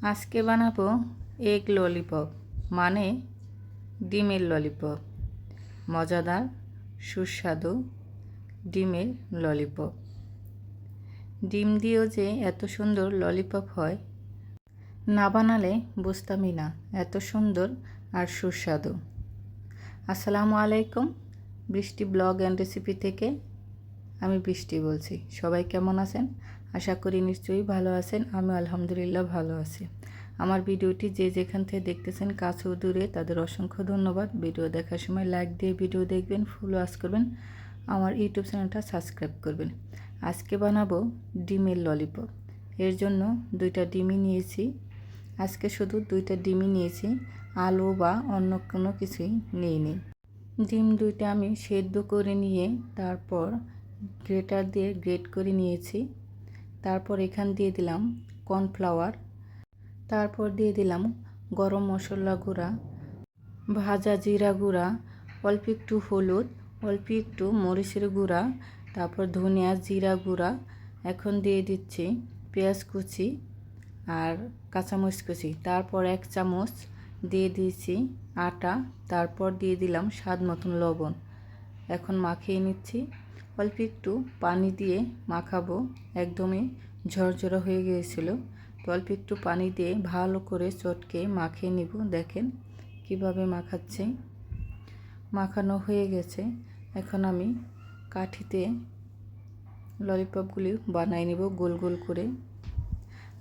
আজকে বানাবো egg lollipop মানে ডিমের ললিপপ। মজাদার সুস্বাদু ডিমের ললিপপ। ডিম দিয়েও যে এত সুন্দর ললিপপ হয় না বানালে বুঝতামই না, এত সুন্দর আর সুস্বাদু। আসসালামু আলাইকুম, বৃষ্টি ব্লগ অ্যান্ড রেসিপি থেকে আমি বৃষ্টি বলছি। সবাই কেমন আছেন? আশা করি নিশ্চয়ই ভালো আছেন। আমি আলহামদুলিল্লাহ ভালো আছি। আমার ভিডিওটি যে যেখান থেকে দেখতেছেন কাছে ও দূরে তাদের অসংখ্য ধন্যবাদ। ভিডিও দেখার সময় লাইক দিয়ে ভিডিও দেখবেন, ফুল ওয়াচ করবেন, আমার ইউটিউব চ্যানেলটা সাবস্ক্রাইব করবেন। আজকে বানাবো ডিমের ললিপপ। এর জন্য 2টা ডিমই নিয়েছি। আজকে শুধু 2টা ডিমই নিয়েছি, আলু বা অন্য কোনো কিছুই নিইনি। ডিম 2টা আমি সেদ্ধ করে নিয়ে তারপর গ্রেটার দিয়ে গ্রেট করে নিয়েছি। তারপর এখান দিয়ে দিলাম কর্নফ্লাওয়ার, তারপর দিয়ে দিলাম গরম মশলা গুঁড়া, ভাজা জিরা গুঁড়া, অল্প একটু হলুদ, অল্প একটু মরিচের গুঁড়া, তারপর ধনিয়া জিরা গুঁড়া। এখন দিয়ে দিচ্ছি পেঁয়াজ কুচি আর কাঁচামরিচ কুচি। তারপর 1 চামচ দিয়ে দিয়েছি আটা, তারপর দিয়ে দিলাম স্বাদ মতন লবণ। এখন মাখিয়ে নিচ্ছি। অল্প একটু পানি দিয়ে মাখাবো, একদমই ঝরঝরা হয়ে গিয়েছিল। তো অল্প একটু পানি দিয়ে ভালো করে চটকে মাখিয়ে নিব। দেখেন কিভাবে মাখাচ্ছি। মাখানো হয়ে গেছে। এখন আমি কাঠিতে ললিপপগুলি বানিয়ে নেব গোল গোল করে।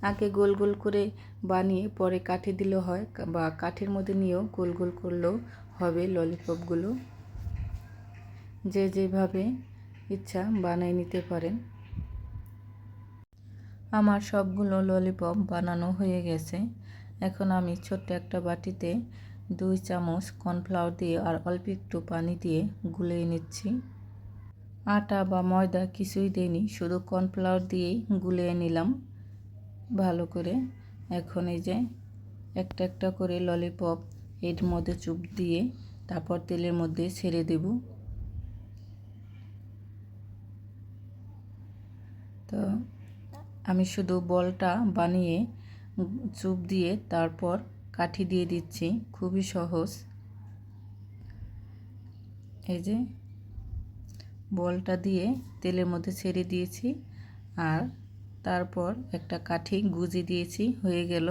আগে গোল গোল করে বানিয়ে পরে কাঠি দিলেও হয়, বা কাঠির মধ্যে নিয়েও গোল গোল করলেও হবে ললিপপগুলো। যে যেভাবে ইচ্ছা বানিয়ে নিতে পারেন। আমার সবগুলো ললিপপ বানানো হয়ে গেছে। এখন আমি ছোট্ট একটা বাটিতে 2 চামচ কর্নফ্লাওয়ার দিয়ে আর অল্প একটু পানি দিয়ে গুলিয়ে নিচ্ছি। আটা বা ময়দা কিছুই দেইনি, শুধু কর্নফ্লাওয়ার দিয়েই গুলিয়ে নিলাম ভালো করে। এখন এই যে একটা একটা করে ললিপপ এর মধ্যে চুপ দিয়ে তারপর তেলের মধ্যে ছেড়ে দেব। তো আমি শুধু বলটা বানিয়ে চুপ দিয়ে তারপর কাঠি দিয়ে দিচ্ছি। খুবই সহজ। এই যে বলটা দিয়ে তেলের মধ্যে ছেড়ে দিয়েছি আর তারপর একটা কাঠি গুঁজে দিয়েছি, হয়ে গেল।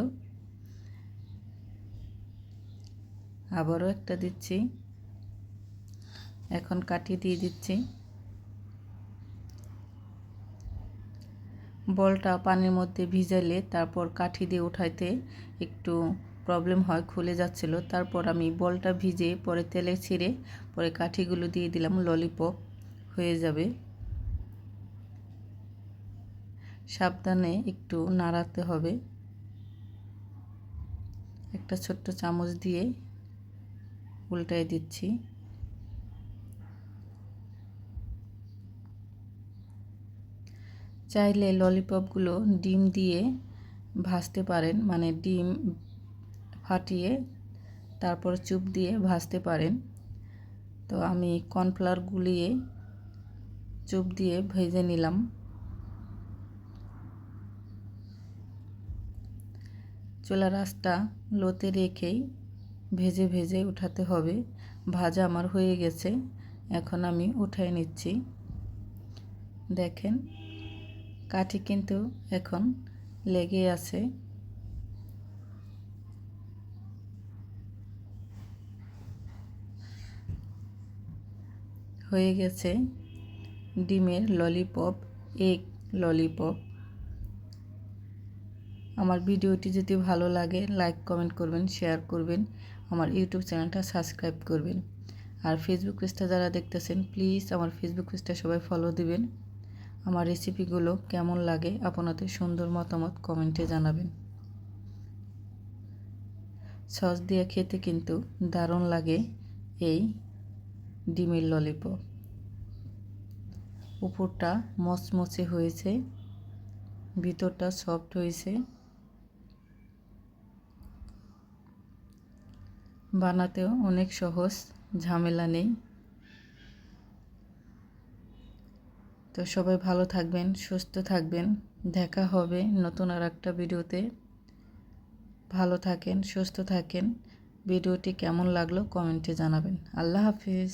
আবারও একটা দিচ্ছি, এখন কাঠি দিয়ে দিচ্ছি। বলটা পানির মধ্যে ভিজালে তারপর কাঠি দিয়ে উঠাইতে একটু প্রবলেম হয়, খুলে যাচ্ছিল। তারপর আমি বলটা ভিজে পরে তেলে ছিঁড়ে পরে কাঠিগুলো দিয়ে দিলাম, ললিপপ হয়ে যাবে। সাবধানে একটু নাড়াতে হবে। একটা ছোট্ট চামচ দিয়ে উল্টাই দিচ্ছি। চাইলে ললিপপগুলো ডিম দিয়ে ভাজতে পারেন, মানে ডিম ফাটিয়ে তারপর চুপ দিয়ে ভাজতে পারেন। তো আমি কর্নফ্লাওয়ার গুলিয়ে চুপ দিয়ে ভেজে নিলাম। চুলার আঁচটা লোতে রেখেই ভেজে ভেজে উঠাতে হবে। ভাজা আমার হয়ে গেছে, এখন আমি উঠাই নিচ্ছি। দেখেন কাঠি কিন্তু এখন লেগে আছে। হয়ে গেছে ডিমের ললিপপ, এগ ললিপপ। আমার ভিডিওটি যদি ভালো লাগে লাইক কমেন্ট করবেন, শেয়ার করবেন, আমার ইউটিউব চ্যানেলটা সাবস্ক্রাইব করবেন। আর ফেসবুক পেজটা যারা দেখতেছেন প্লিজ আমার ফেসবুক পেজটা সবাই ফলো দিবেন। আমার রেসিপিগুলো কেমন লাগে আপনাদের সুন্দর মতামত কমেন্টে জানাবেন। সস দিয়ে খেতে কিন্তু দারুণ লাগে এই ডিমের ললিপপ। উপরটা মচমচে হয়েছে, ভিতরটা সফট হয়েছে। বানাতেও অনেক সহজ, ঝামেলা নেই। তো সবাই ভালো থাকবেন, সুস্থ থাকবেন। দেখা হবে নতুন আর একটা ভিডিওতে। ভালো থাকেন, সুস্থ থাকেন। ভিডিওটি কেমন লাগলো কমেন্টে জানাবেন। আল্লাহ হাফিজ।